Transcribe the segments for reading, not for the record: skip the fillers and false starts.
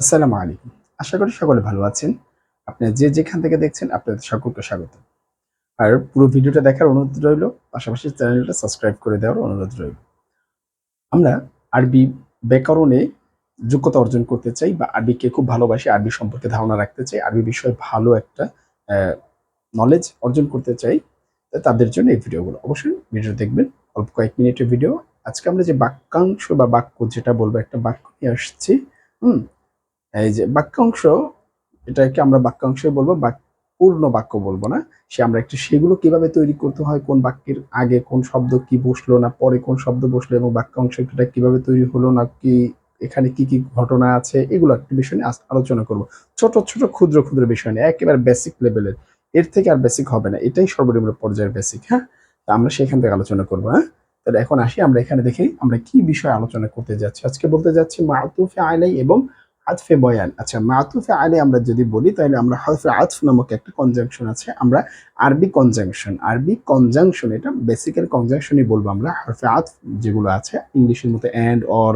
আসসালামু আলাইকুম। আশা করি সকলে ভালো আছেন। আপনারা যে যেখান থেকে দেখছেন আপনাদের সকলকে স্বাগত। আর পুরো ভিডিওটা দেখার অনুরোধ রইলো। পাশাপাশি চ্যানেলটা সাবস্ক্রাইব করে দেওয়ার অনুরোধ রইল। আমরা আরবি ব্যাকরণে যোগ্যতা অর্জন করতে চাই বা আরবিকে খুব ভালোবাসি, আরবি সম্পর্কে ধারণা রাখতে চাই, আরবি বিষয়ে ভালো একটা অ্যা নলেজ অর্জন করতে চাই। তাদের জন্য এই ভিডিওগুলো। অবশ্যই ভিডিও দেখবেন। অল্প কয়েক মিনিটের ভিডিও। আজকে আমরা যে বাক্যাংশ বা বাক্য যেটা বলবো, একটা বাক্য নিয়ে আসছি। হুম? এই যে বাক্যাংশ, এটাকে আমরা বাক্যাংশই বলবো, পূর্ণ বাক্য বলবো না। আমরা সেগুলো কিভাবে তৈরি করতে হয়, কোন বাক্যের আগে কোন শব্দ কি বসলো না পরে কোন শব্দ বসলো এবং বাক্যাংশটা কিভাবে তৈরি হলো না কি, এখানে কি কি ঘটনা আছে, এগুলো একটা বিষয় নিয়ে আলোচনা করব। ছোট ছোট ক্ষুদ্র ক্ষুদ্র বিষয় নিয়ে, একেবারে বেসিক লেভেলের, এর থেকে আর বেসিক হবে না, এটাই সর্বনিম্ন পর্যায়ের বেসিক। হ্যাঁ, তা আমরা সেখান থেকে আলোচনা করবো। হ্যাঁ, তাহলে এখন আসি, আমরা এখানে দেখি আমরা কি বিষয়ে আলোচনা করতে যাচ্ছি। আজকে বলতে যাচ্ছি মাতুফে আলাই এবং আতফে বয়ান। আচ্ছা, মাতুফে আলাই আমরা যদি বলি তাহলে আমরা হরফে আতফ নামক একটা কনজাংশন আছে, আমরা আরবি কনজাংশন, এটা বেসিক্যালি কনজাংশনই বলবো আমরা। হরফে আতফ যেগুলো আছে ইংলিশের মতো এন্ড অর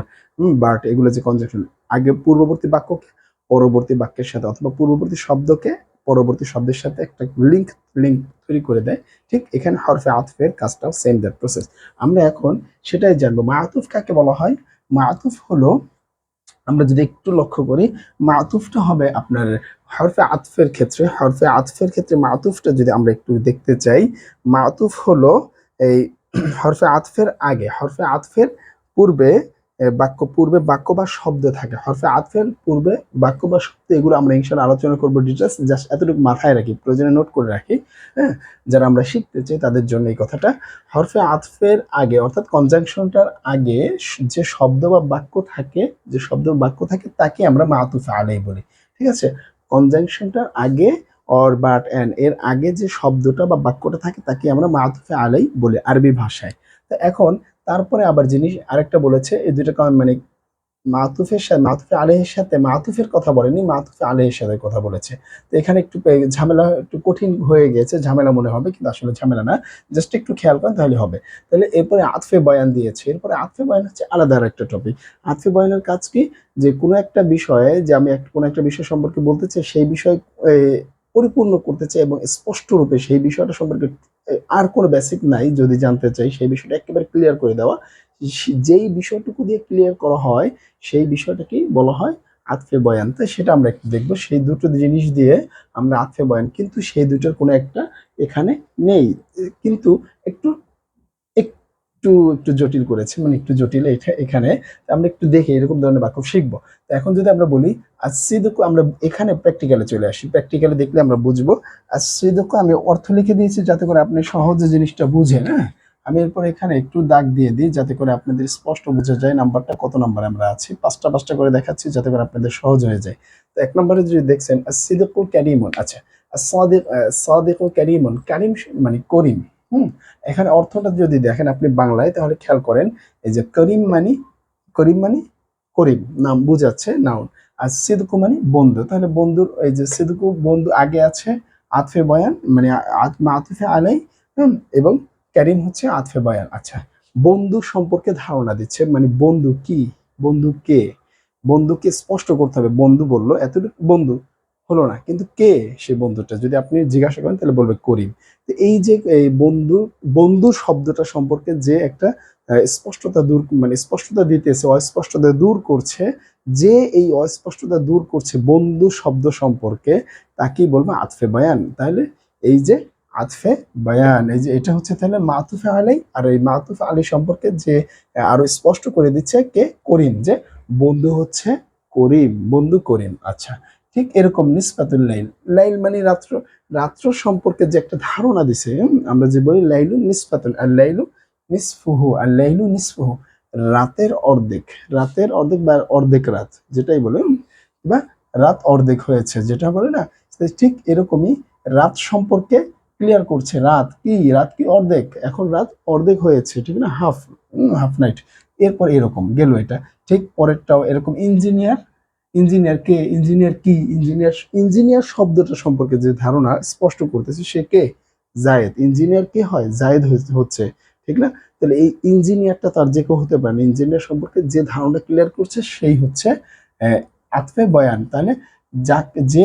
বাট, এগুলো যে কনজাংশন, আগে পূর্ববর্তী বাক্যকে পরবর্তী বাক্যের সাথে অথবা পূর্ববর্তী শব্দকে পরবর্তী শব্দের সাথে একটা লিঙ্ক লিঙ্ক তৈরি করে দেয়। ঠিক এখানে হরফে আতফের কাজটাও সেম দ্যাট প্রসেস। আমরা এখন সেটাই জানবো। মাতুফ কাকে বলা হয়? মাতুফ হলো, আমরা যদি একটু লক্ষ্য করি, মাতুফটা হবে আপনার হরফে আতফের ক্ষেত্রে মাতুফটা যদি আমরা একটু দেখতে চাই, মাতুফ হলো এই হরফে আতফের পূর্বে বাক্য বা শব্দ থাকে। হরফে আতফের পূর্বে বাক্য বা শব্দ, এগুলো আমরা ইনশাআল্লাহ আলোচনা করবো ডিটেইলস। জাস্ট এতটুকু মাথায় রাখি, প্রয়োজনে নোট করে রাখি। হ্যাঁ, যারা আমরা শিখতে চাই তাদের জন্য এই কথাটা। হরফে আতফের আগে অর্থাৎ কনজাংশনটার আগে যে শব্দ বা বাক্য থাকে, তাকে আমরা মাতুফ আলাই বলি। ঠিক আছে, কনজাংশনটার আগে অর বাট এন্ড এর আগে যে শব্দটা বা বাক্যটা থাকে তাকে আমরা মাতুফে আলাই বলি আরবি ভাষায়। তো এখন তারপরে আবার জিনিস আরেকটা বলেছে, এই দুইটা মানে মাতুফে আলাইহির সাথে মাতুফের কথা বলেনি, মাতুফে আলাইহির সাথে কথা বলেছে। তো এখানে একটু ঝামেলা, একটু কঠিন হয়ে গেছে, ঝামেলা মনে হবে কিন্তু আসলে ঝামেলা না। জাস্ট একটু খেয়াল করেন তাহলে হবে। তাহলে এরপরে আতফে বয়ান দিয়েছে, এরপরে আতফে বয়ান হচ্ছে আলাদা আরেকটা টপিক। আতফে বয়ানের কাজ কি? যে কোনো একটা বিষয়ে, যে আমি কোনো একটা বিষয় সম্পর্কে বলতে চাই, সেই বিষয় পরিপূর্ণ করতে চাই এবং স্পষ্ট রূপে সেই বিষয়টা সম্পর্কে আর কোনো বেসিক নাই যদি জানতে চাই, সেই বিষয়টা একেবারে ক্লিয়ার করে দেওয়া। যেই বিষয়টুকু দিয়ে ক্লিয়ার করা হয় সেই বিষয়টাকেই বলা হয় আতফে বয়ান। তো সেটা আমরা একটু দেখবো, সেই দুটো জিনিস দিয়ে আমরা আতফে বয়ান, কিন্তু সেই দুটোর কোনো একটা এখানে নেই, কিন্তু একটু একটু একটু জটিল করেছে, মানে একটু জটিল এটা এখানে। আমরা একটু দেখে এরকম ধরনের বাক্য শিখবো। তো এখন যদি আমরা বলি আসিদকু, আমরা এখানে প্র্যাকটিক্যালে চলে আসি, প্র্যাকটিক্যালে দেখলে আমরা বুঝবো। আসিদকু আমি অর্থ লিখে দিয়েছি যাতে করে আপনি সহজে জিনিসটা বুঝেন। হ্যাঁ, আমি এরপর এখানে একটু দাগ দিয়ে দিই যাতে করে আপনাদের স্পষ্ট বোঝা যায় নাম্বারটা কত নাম্বারে আমরা আছি। পাঁচটা পাঁচটা করে দেখাচ্ছি যাতে করে আপনাদের সহজ হয়ে যায়। তো এক নম্বরে যদি দেখছেন আসিদকু কারিমুন। আচ্ছা, সাদিকু কারিমুন, কারিম মানে করিম। হুম, এখানে অর্থটা যদি দেখেন আপনি বাংলায় তাহলে খেয়াল করেন, এই যে করিম মানে করিম, নাম বুঝাচ্ছে, নাউন। আর সিদকু মানে বন্ধু, তাহলে বন্ধুর এই যে সিদকু, বন্ধু আগে আছে আতফে বয়ান, মানে আতফে আলাই। এবং কারিম হচ্ছে আতফে বয়ান। আচ্ছা, বন্ধু সম্পর্কে ধারণা দিচ্ছে, মানে বন্ধু কি, বন্ধু কে, বন্ধুকে স্পষ্ট করতে হবে। বন্ধু বললো এতটুকু, বন্ধু হলো না, কিন্তু কে সে বন্ধুটা যদি আপনি জিজ্ঞাসা করেন তাহলে বলবে করিম। তো এই যে এই বন্ধু, বন্ধু শব্দটা সম্পর্কে যে একটা স্পষ্টতা দূর, মানে স্পষ্টতা দিতেছে, অস্পষ্টতা দূর করছে, যে এই অস্পষ্টতা দূর করছে বন্ধু শব্দ সম্পর্কে, তাকেই বলবো আতফে বয়ান। তাহলে এই যে আতফে বয়ান, এই যে এটা হচ্ছে তাহলে মাতুফে আলাই। আর এই মাতুফে আলাই সম্পর্কে যে আরো স্পষ্ট করে দিচ্ছে কে, করিম, যে বন্ধু হচ্ছে করিম, বন্ধু করিম। আচ্ছা, ঠিক এরকম নিসবাতুল লাইল, লাইল মানে রাত্র, রাত্র সম্পর্কে যে একটা ধারণা দিছে। আমরা যে বলি লাইলু নিসফাতুন, আর লাইলু নিসফুহু, আর লাইলু নিসফুহু, রাতের অর্ধেক, রাতের অর্ধেক বা অর্ধেক রাত যেটাই বলে, বা রাত অর্ধেক হয়েছে যেটা বলে না, ঠিক এরকমই রাত সম্পর্কে ক্লিয়ার করছে। রাত কি অর্ধেক, এখন রাত অর্ধেক হয়েছে, ঠিক না, হাফ, হাফ নাইট। এরপর এরকম গেল এটা। ঠিক পরেরটাও এরকম, ইঞ্জিনিয়ার, ইঞ্জিনিয়ার কে, ইঞ্জিনিয়ার শব্দটা সম্পর্কে যে ধারণা স্পষ্ট করতেছে, সে কে, জায়েদ। ইঞ্জিনিয়ার কে হয়, জায়েদ হচ্ছে, ঠিক না। তাহলে এই ইঞ্জিনিয়ারটা তার যে কেউ হতে পারে, ইঞ্জিনিয়ার সম্পর্কে যে ধারণা ক্লিয়ার করছে সেই হচ্ছে আতফে বয়ান, তাহলে যা যে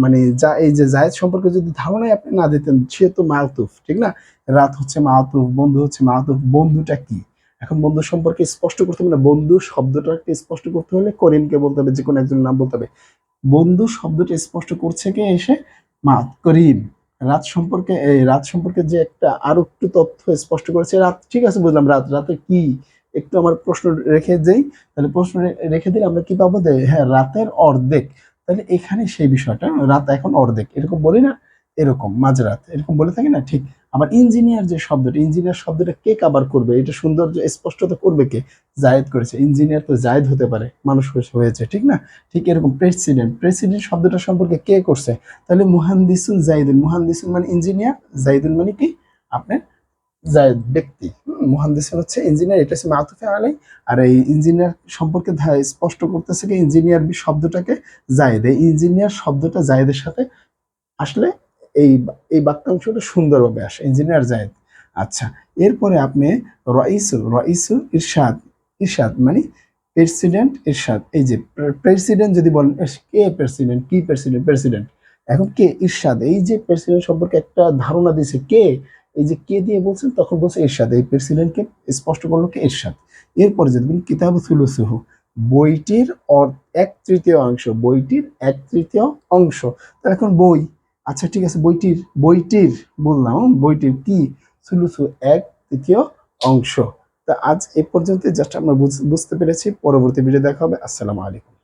মানে যা এই যে জায়েদ সম্পর্কে যদি ধারণাই আপনি না দিতেন, সে তো মাতুফ, ঠিক না? রাত হচ্ছে মাতুফ, বন্ধু হচ্ছে মাতুফ, বন্ধুটা কি? এখন বন্ধু সম্পর্কে স্পষ্ট করতে হবে না, বন্ধু শব্দটাকে স্পষ্ট করতে হলে করিমকে বলতে হবে, যে কোনো একজন নাম বলতে হবে। বন্ধু শব্দটা স্পষ্ট করছে কে এসে? করিম। রাত সম্পর্কে, এই রাত সম্পর্কে যে একটা আরো একটু তথ্য স্পষ্ট করেছে, রাত ঠিক আছে বুঝলাম, রাত রাতে কি একটু আমার প্রশ্ন রেখে দেই, তাহলে প্রশ্ন রেখে দিলে আমরা কি পাবো? হ্যাঁ, রাতের অর্ধেক। তাহলে এখানে সেই বিষয়টা, রাত এখন অর্ধেক, এরকম বলি না, এরকম মাঝরাত এরকম বলে থাকি না, ঠিক। আবার ইঞ্জিনিয়ার যে শব্দটা, ইঞ্জিনিয়ার শব্দটা কে কাভার করবে? এটা সৌন্দর্য স্পষ্টতা করবে কে? জায়েদ করেছে। ইঞ্জিনিয়ার তো জায়েদ হতে পারে, মানুষ হয়েছে, ঠিক না? ঠিক এরকম প্রেসিডেন্ট, প্রেসিডেন্ট শব্দটা সম্পর্কে কে করছে? তাহলে মুহান্দিসুন জাইদুন, মুহান্দিসুন মানে ইঞ্জিনিয়ার, জাইদুন মানে কি? আপনার জায়েদ ব্যক্তি। মুহান্দিসুন হচ্ছে ইঞ্জিনিয়ার, এটা হচ্ছে মাতুফে আলাই। আর এই ইঞ্জিনিয়ার সম্পর্কে স্পষ্ট করতেছে কি? ইঞ্জিনিয়ার শব্দটাকে জায়েদ, এই ইঞ্জিনিয়ার শব্দটা জায়েদের সাথে আসলে এই এই বাক্যাংশটা সুন্দরভাবে আসে, ইঞ্জিনিয়ার জায়েদ। আচ্ছা, এরপরে আপনি রইসুল ইরশাদ, ইরশাদ মানে প্রেসিডেন্ট ইরশাদ। এই যে প্রেসিডেন্ট যদি বলেন, কে প্রেসিডেন্ট, কি প্রেসিডেন্ট? প্রেসিডেন্ট। এখন কে? ইরশাদ। এই যে প্রেসিডেন্ট সম্পর্কে একটা ধারণা দিয়েছে কে, এই যে কে দিয়ে বলছেন, তখন বলছে ইরশাদ, এই প্রেসিডেন্টকে স্পষ্ট করলো কে? ইরশাদ। এরপরে যদি বলি কিতাবু সুলুসুহু, বইটির এক তৃতীয় অংশ, বইটির এক তৃতীয় অংশ। তাহলে এখন বই, আচ্ছা ঠিক আছে, বইটির, বইটির বললাম, বইটির কি? সুলুসু, এক তৃতীয় অংশ। তা আজ এ পর্যন্ত, জাস্ট আমরা বুঝতে পেরেছি। পরবর্তী ভিডিও দেখা হবে। আসসালামু আলাইকুম।